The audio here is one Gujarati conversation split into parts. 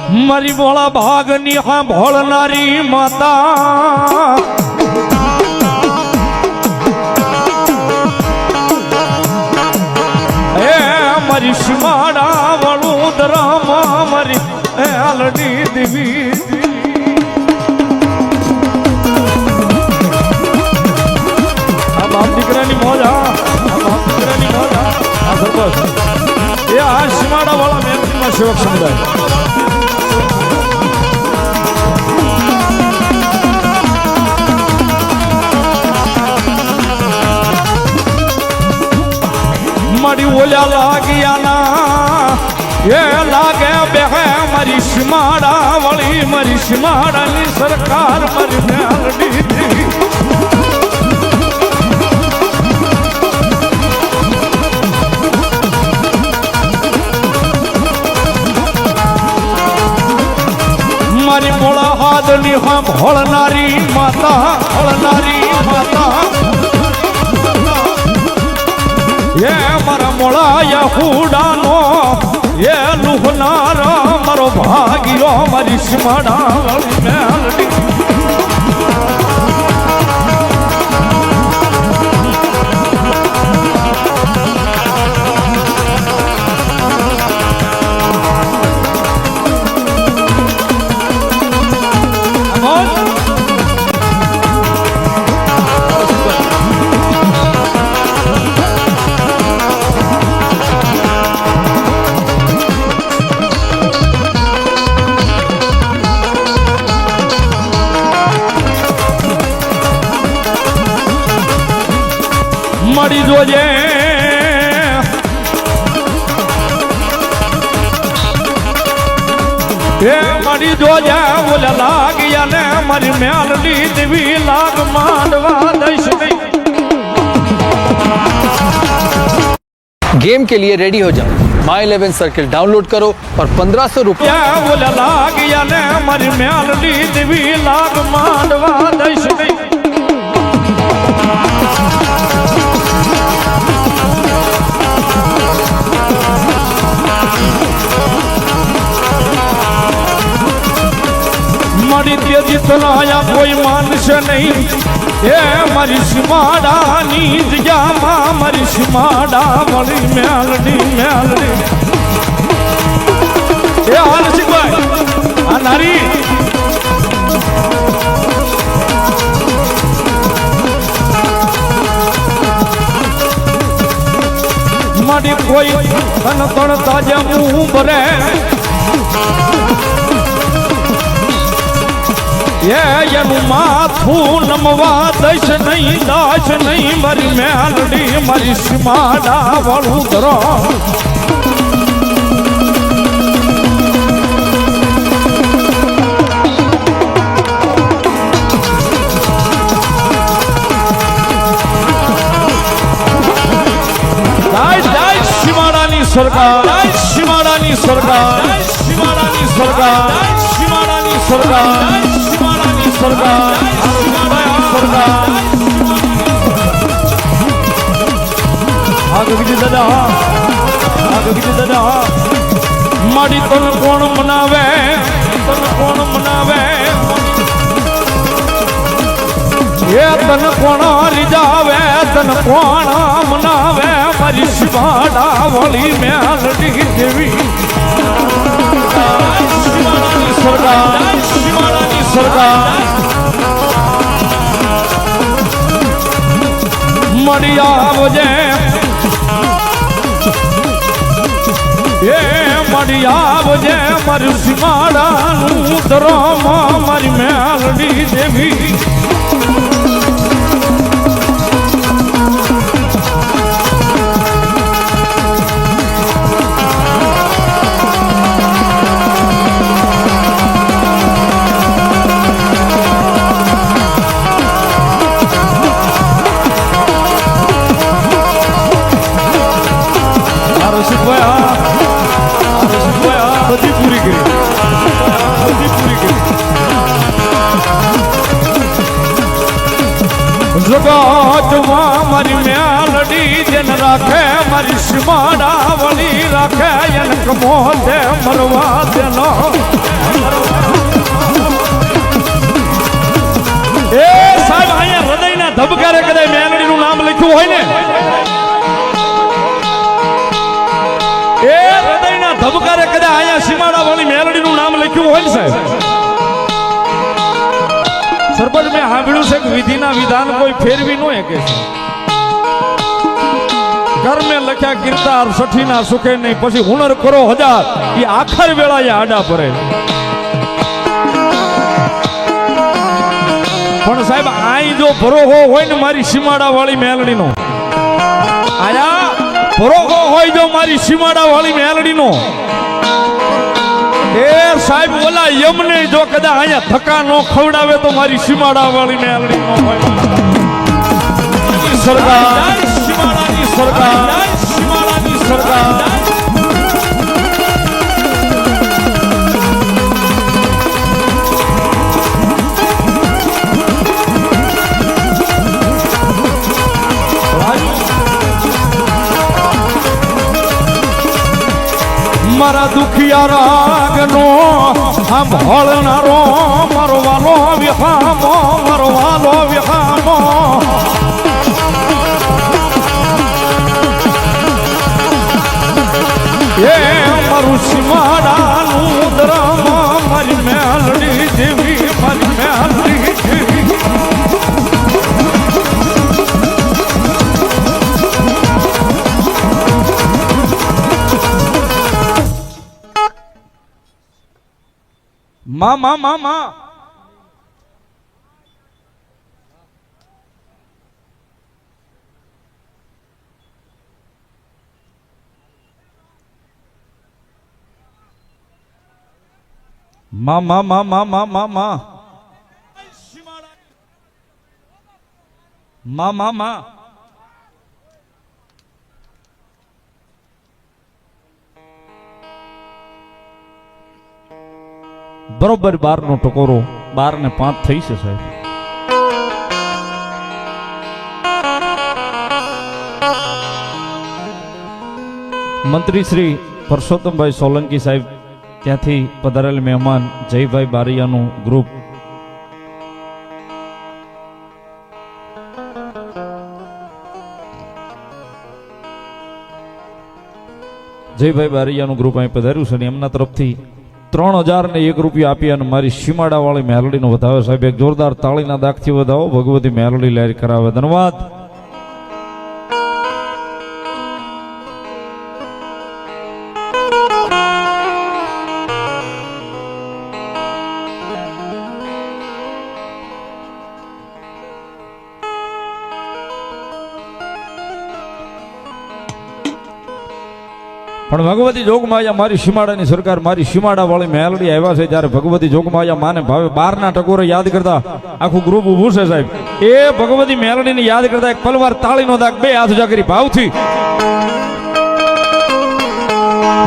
મારી ભોળા ભાગની હા ભોળનારી માતા એ મારી સીમાડા વડોદરામાં મારી આલડી દેવી આ બાપ દીકરાની મોજ આ બાપ દીકરાની મોજ આ સરપંચ એ આ સીમાડા વાળા મહેનતમાં સેવક સમુદાય મારી ઓલા લાગ્યાના એ લાગે બેહે મારી સીમાડા વળી મારી સીમાડાની સરકાર મારી મેલડી મારી મોળા હાથની હા ભોળનારી માતા એ મારા મોળા યહુડાનો એ લુહનારા મારો ભાગ્યો મારી સીમાડા વાળી મેલડી મળી જોજે એ મળી જોજે ઓલા લાગ્યા ને મારી મેલડી દેવી લાગ માંડવા દઈશ નહીં गेम के लिए रेडी हो जाओ My11 सर्किल डाउनलोड करो और 1500 रुपया बोला लागिया ने मारी मेलडी देवी लाग मांडवा दईश नहीं मरी तेजी सुनाया कोई मानसे नहीं ये मारी सीमाडानी जगह मारी सीमाडा मरी मेलडी ये हाल सिखवाय आ नारी मरी कोई तन तन ताजा मुंह भरे ये माथू नमवा दश नहीं दाश नहीं मरी मेलडी मरी सीमाडा वडोदरा सीमाडानी सरकार सीमाडानी सरकार सीमाडानी सरकार सीमाडानी सरकार सरकार सरकार दादा माड़ी तन कोण मनावे ये तन कोण रिजावे तन कोण मनावे मारी सीमाडा वाली मेलडी देवी सरकार सीमाडानी सरकार मड़ी आवजे ये मड़ी आवजे मारी सीमाडा दरोमा मारी मेलडी देवी जगाटवा मारी मेलडी जन राखे मारी सीमाडा वाली राखे जनक मोहते मरवा देनो એ સાહેબ અહીંયા હૃદયના ધબકારે કદાચ મેલડીનું નામ લખ્યું હોય ને, એ હૃદયના ધબકારે કદાચ અહીંયા સીમાડા વાળી મેલડીનું નામ લખ્યું હોય ને સાહેબ, સરપંચ મેં સાંભળ્યું છે કે વિધિના વિધાન કોઈ ફેરવી ન શકે છે. ઘર મેં લખ્યા કીર્તાર સઠીના સુખે નહીં, પછી હુનર કરો હજાર, એ આખર વેળાએ આડા પડે. પણ સાહેબ આઈ જો ભરોહો હોય ને મારી સીમાડા વાળી મેલડીનો, આયા ભરોહો હોય જો મારી સીમાડા વાળી મેલડીનો, એ સાહેબ ઓલા યમને જો કદાચ અહીંયા ધક્કા નો ખવડાવે તો મારી સીમાડા વાળી મેલડી નો હોય. સરકાર સીમાડાની સરકાર, સીમાડાની સરકાર. મારા દુખિયા રાગનો આમ હળનારો મારો વાલો વિહામો, મારો વાલો વિહામો. એ મારું સીમાડાનું દ્રમ, મારી મેલડી જેવી, મારી મેલડી જેવી. માં માં માં માં માં માં માં માં માં માં માં માં માં. બરોબર 12 નો ટકોરો, 12 ને 5 થઈ છે સાહેબ. મંત્રી શ્રી પરસોત્તમભાઈ સોલંકી સાહેબ, ત્યાંથી પધારેલ મહેમાન જયભાઈ બારૈયાનું ગ્રુપ, જયભાઈ બારૈયાનું ગ્રુપ અહીં પધાર્યું છે અને એમના તરફથી 3001 રૂપિયા આપી અને મારી સીમાડા વાળી મેલડીનો વધાવે સાહેબ. એક જોરદાર તાળીના દાખથી વધાવો, ભગવતી મેલડી લહેર કરાવે. ધન્યવાદ. પણ ભગવતી જોગમાયા મારી સીમાડાની સરકાર, મારી સીમાડા વાળી મેલડી આવ્યા છે. જ્યારે ભગવતી જોગમાયા માને ભાવે 12 ના ટકોરે યાદ કરતા આખું ગ્રુપ ઊભું છે સાહેબ. એ ભગવતી મેલડીને યાદ કરતા એક પલવાર તાળીનો દાગ, બે હાથ ઊંચા કરી ભાવથી.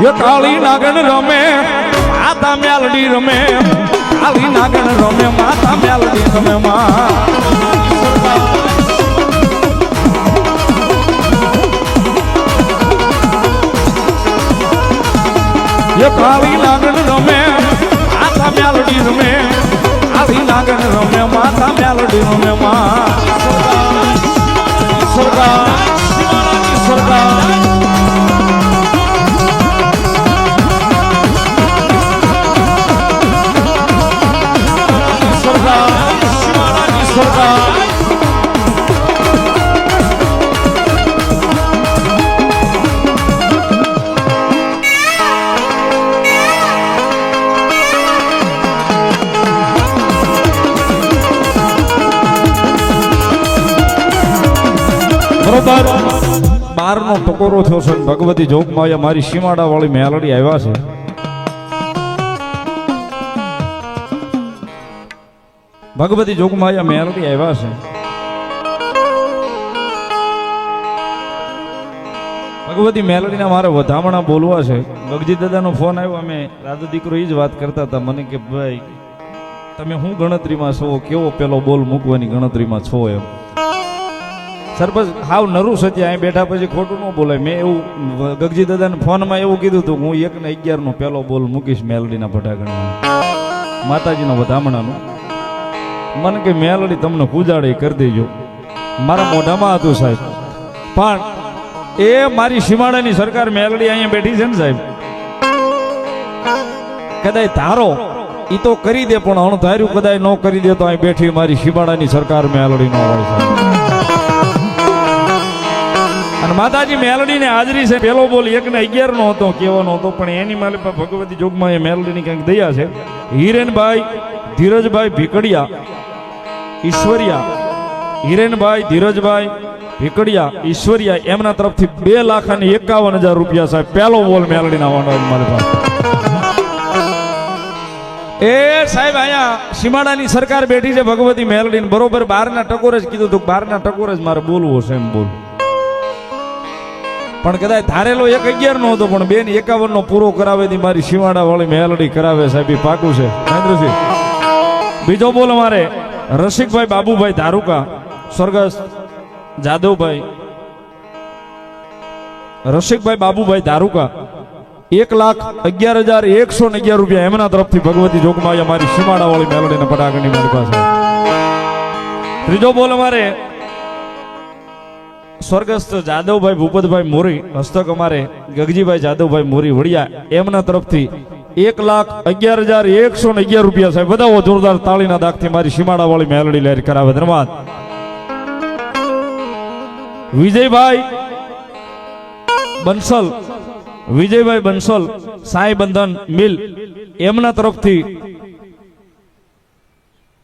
યો કાળી નાગણ રમે માતા મેલડી રમે, કાળી નાગણ રમે માતા મેલડી રમે. માં કાળી નાગણ રમે માતા મેલડી રમે, કાળી નાગણ રમે માતા મેલડી રમે. માં સરકાર, સરકાર. બરોબર 12 નો ટકોરો થયો છે. ભગવતી જોગમાયા મારી સીમાડા વાળી મેલડી આવ્યા છે. ભગવતી જોગમાયા મેલડી આવ્યા છે. ભગવતી મેલડીના મારે વધામણા બોલવા છે. ગગજી દાદાનો ફોન આવ્યો, અમે દાદા દીકરો એ જ વાત કરતા હતા મને કે ભાઈ તમે શું ગણતરીમાં છો, કેવો પેલો બોલ મૂકવાની ગણતરીમાં છો એમ. સરપંચ હાવ નરું સત્ય અહીં બેઠા પછી ખોટું ન બોલાય. મેં એવું ગગજી દાદાને ફોનમાં એવું કીધું હતું, હું 1 ને 11 નો પેલો બોલ મૂકીશ મેલડીના ફટાકડમાં. માતાજીના વધામણાનું. મને કે મેલડી તમને પૂજાડે કરી દેજો. મારા મોઢામાં હતું સાહેબ, પણ એ મારી સીમાડાની સરકાર મેલડી અહીંયા બેઠી છે ને સાહેબ, કદાચ ધારો ઈ તો કરી દે, પણ અણધાર્યું કદાચ ન કરી દે તો અહીં બેઠી મારી સીમાડાની સરકાર મેલડી ન હોય સાહેબ. અને માતાજી મેલડીને હાજરી છે. પેલો બોલ 1 ને 11 નો હતો, કેવાનો હતો, પણ એની માલિપા ભગવતી જોગમાં એ મેલડીની કંઈક દયા છે. હિરેનભાઈ ધીરજભાઈ ભીકડિયા ઈશ્વરિયા, હિરેનભાઈ ધીરજભાઈ ભીકડિયા ઈશ્વરિયા, એમના તરફથી 2,51,000 રૂપિયા સાહેબ. પેલો બોલ મેલડીના વાંડવાની માલિપા. એ સાહેબ અહીંયા સીમાડાની સરકાર બેઠી છે ભગવતી મેલડીને, બરોબર 12 ટકોર જ કીધું હતું, 12 ટકોર જ મારે બોલવું હશે એમ બોલ. પણ કદાચ ધારેલો 1,11 નો હતો, પણ 2,51 નો પૂરો કરાવે દી મારી સીમાડા વાળી મેલડી કરાવે સાહેબ, પાકું છે મહેન્દ્રસિંહ. બીજો બોલ અમારે રસિકભાઈ બાબુભાઈ ધારુકા, સ્વર્ગસ્થ જાદવભાઈ રસિકભાઈ બાબુભાઈ ધારુકા, 1,11,111 રૂપિયા એમના તરફથી ભગવતી જોગમાં અમારી સીમાડા વાળી મેલડીને પટાકની મારી પાસે. ત્રીજો બોલ અમારે સ્વર્ગસ્થ જાદવભાઈ ભૂપતભાઈ મોરી, હસ્તક અમારે ગગજીભાઈ જાદવભાઈ મોરી વડિયા, એમના તરફથી 1,11,111 રૂપિયા સાહેબ. બધા જોરદાર તાળીના દાખથી મારી સીમાડા વાળી મેલડી લહેર કરાવે. ધન્યવાદ. વિજયભાઈ બંસલ, વિજયભાઈ બંસલ સાંઈ બંધન મિલ, એમના તરફથી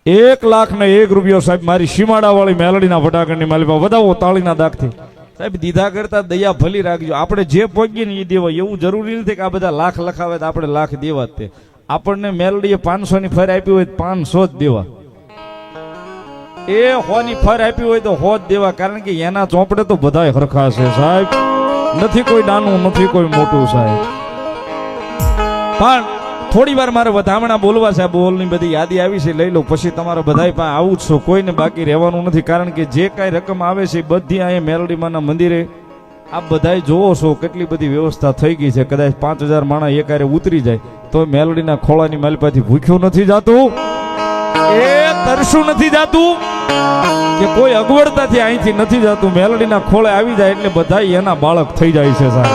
1,01,000 રૂપિયા સાહેબ મારી સીમાડા વાળી મેલડીના ફટાકડની માલિપા. વધાવો તાળીના દાખથી સાહેબ. દીધા કરતા દયા ભલી રાખજો. આપણે જે પહોંચીએ ને એ દેવા, એવું જરૂરી નથી કે આ બધા લાખ લખાવે તો આપણે લાખ દેવા જ તે. આપણને મેલડીએ 500 ની ફર આપી હોય તો 500 જ દેવા, એ 100 ની ફર આપી હોય તો 100 જ દેવા, કારણ કે એના ચોપડે તો બધાય હરખા છે સાહેબ. નથી કોઈ નાનું, નથી કોઈ મોટું સાહેબ. પણ થોડી વાર મારે વધામણા બોલવા છે. બોલની બધી યાદી આવી છે, લઈ લો, પછી તમારે બધાય પાસે આવું જ છો, કોઈને બાકી રહેવાનું નથી. કારણ કે જે કાંઈ રકમ આવે છે બધી અહીંયા મેલડીમાના મંદિરે આપ બધાય જોવો છો કેટલી બધી વ્યવસ્થા થઈ ગઈ છે. કદાચ 5,000 માણસ એકારે ઉતરી જાય તો મેલડીના ખોળાની માલિપાથી ભૂખ્યું નથી જાતું, એ તરશું નથી જાતું, કે કોઈ અગવડતાથી અહીંથી નથી જાતું. મેલડીના ખોળે આવી જાય એટલે બધાય એના બાળક થઈ જાય છે સાહેબ.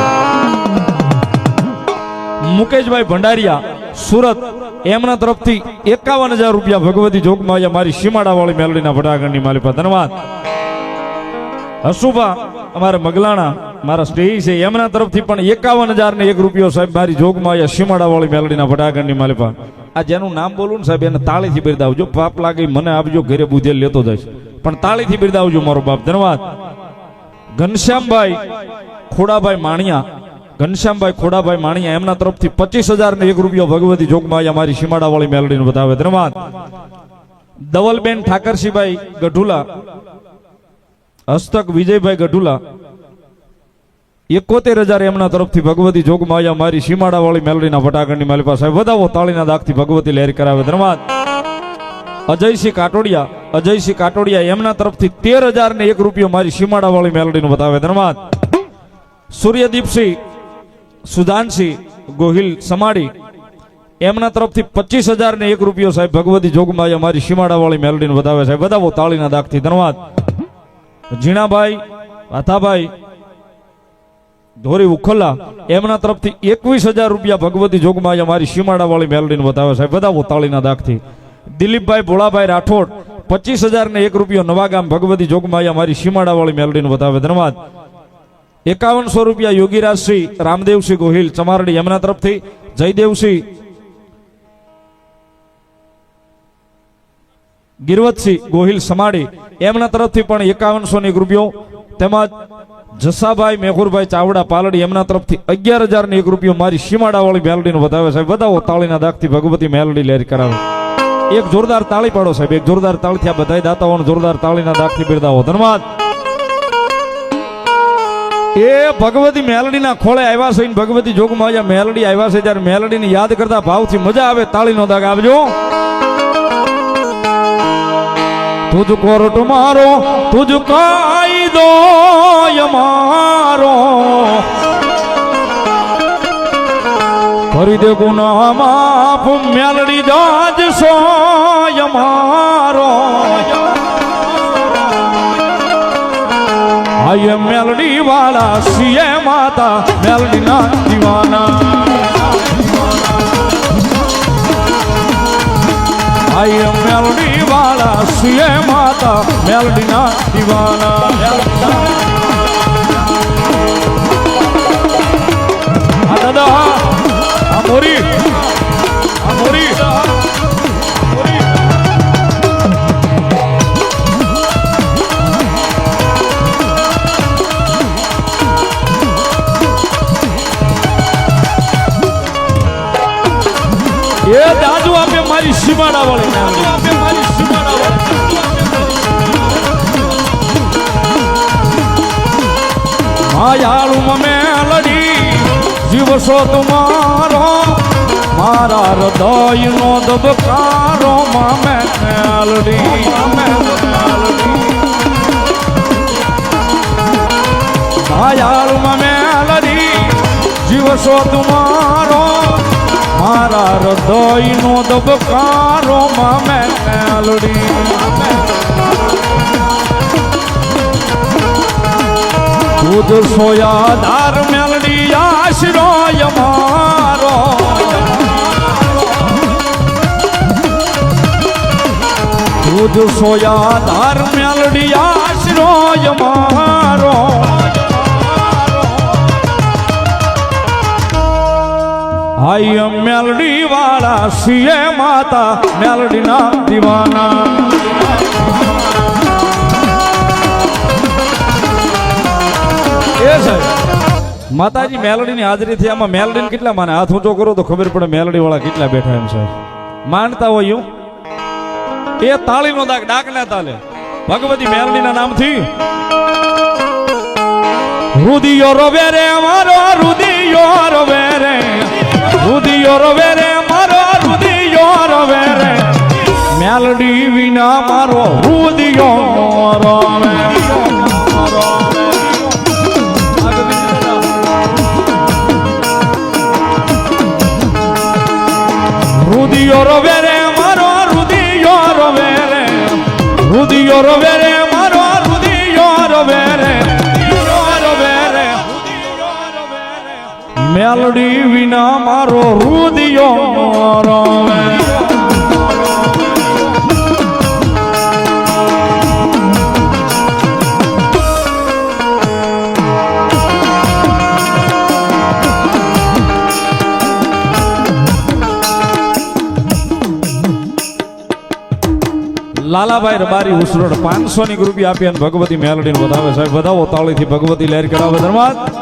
મુકેશભાઈ ભંડારિયા સુરત, એમના તરફથી 51,000 રૂપિયા ભગવતી જોગમાં મારી સીમાડા વાળી મેલડીના ફટાકડની માલિપા. ધન્યવાદ. હસુભા અમારે મગલાણા મારા સ્ટેહી છે, એમના તરફથી પણ 51,001 રૂપિયો સાહેબ મારી જોગમાં સીમાડા વાળી મેલડીના ફટાકડની માલિપા. આ જેનું નામ બોલું ને સાહેબ એને તાળીથી બિરદાવજો. પાપ લાગે મને આપજો, ઘરે બુધેલ લેતો જઈશ, પણ તાળીથી બિરદાવજો મારો બાપ. ધન્યવાદ. ઘનશ્યામભાઈ ખોડાભાઈ માણિયા, ઘનશ્યામભાઈ ખોડાભાઈ માણિયા, એમના તરફથી 25,001 રૂપિયા ભગવતી જોગમાં મારી સીમાડા વાળી મેલડીને બતાવે. ધન્યવાદ. ધવલબેન ઠાકરસિંહભાઈ ગઢુલા, હસ્તક વિજયભાઈ ગઢુલા, 71,000 એમના તરફથી ભગવતી જોગમાં મારી સીમાડા વાળી મેલડીના ફટાકડની મારી પાસે. વધાવો તાળીના દાખથી ભગવતી લહેર કરાવે. ધન્યવાદ. અજયસિંહ કાટોડિયા, અજયસિંહ કાટોડિયા, એમના તરફથી 13,001 રૂપિયા મારી સીમાડા વાળી મેલડીનું બતાવે. ધન્યવાદ. સૂર્યદીપસિંહ સુધાનસિંહ ગોહિલ સમાડી, એમના તરફથી 25,001 રૂપિયો સાહેબ ભગવતી જોગમાં મારી સીમાડા વાળી મેલડીને બતાવે છે. વધાવો તાળીના દાખથી. ધન્યવાદ. જીણાભાઈ વાથાભાઈ ધોરી ઉખલા, એમના તરફથી 21,000 રૂપિયા ભગવતી જોગમાં મારી સીમાડા વાળી મેલડીને બતાવે છે. વધાવો તાળીના દાખથી. દિલીપભાઈ ભોળાભાઈ રાઠોડ, 25,001 રૂપિયો નવાગામ ભગવતી જોગમાં મારી સીમાડા વાળી મેલડીને બતાવે. ધન્યવાદ. 5100 રૂપિયા યોગીરાજસિંહ રામદેવસિંહ ગોહિલ ચમારડી, એમના તરફથી જયદેવસિંહ ગિરવતસિંહ ગોહિલ સમાડી, એમના તરફથી પણ 5101 રૂપિયો. તેમજ જસાભાઈ મેહુરભાઈ ચાવડા પાલડી, એમના તરફથી 11,001 રૂપિયો મારી સીમાડા વાળી મેલડીને વધાવે સાહેબ. વધાવો તાળીના દાખથી ભગવતી મેલડી લહેર કરાવે. એક જોરદાર તાળી પાડો સાહેબ, એક જોરદાર તાળીથી આ બધાય દાતાઓને જોરદાર તાળીના દાખથી બિરદાવો. ધન્યવાદ. એ ભગવતી મેલડીના ખોળે આવ્યા છે, ભગવતી જોગમાં મેલડી આવ્યા છે, જ્યારે મેલડીને યાદ કરતા ભાવથી મજા આવે તાળીનો દાગ આપજો. તુજ કોર્ટ મારો, તુજ કાયદો અમારો, હરિદેવ ગુના માફ મેલડી જાજ સોય મારો આય મેલડી વાળા સિએ માતા મેલડી ના દીવાના આય મેલડી વાળા સિએ માતા મેલડી ના દીવાના દાદા મોરી એ દાદુ આપે મારી સીમાડા વાળી માયાળું મેલડી જીવશો તમારો મારા હૃદય નો દબકારો મામે મેલડી માયાળું મેલડી જીવશો તમારો મારા હૃદય નો દબકારો મામે મેલડી ખુદ સોયા ધાર મેલડી આશરોય મારો ખુદ સોયા ધાર મેલડી આશરોય મારો આય મેલડી વાળા સિએ માતા મેલડી ના દીવાના માતાજી મેલડી ની હાજરી થી આમાં મેલડી કેટલા માને હાથ ઊંચો કરો તો ખબર પડે મેલડી વાળા કેટલા બેઠા એમ છે માનતા હોય એ તાળી નો ડાક ના તાલે ભગવતી મેલડી ના નામ થી રુદિયો રવે રે મારો રુદિયો રવે રે રુદિયો રવે રે મારો રુદિયો રવે રે મેલડી વિના મારો રુદિયો રવે રુદિયો રવે રે મારો રુદિયો રવે રે રુદિયો રવે રે મારો રુદિયો રવે રે મેલડી વિના મારો રુદિયો રવે લાલાભાઈ રબારી ઉસરોડ 500 ની રૂપિયા આપી અને ભગવતી મેલડી વધાવે સાહેબ વધાવો તાળીથી ભગવતી લહેર કરાવે ધર્માત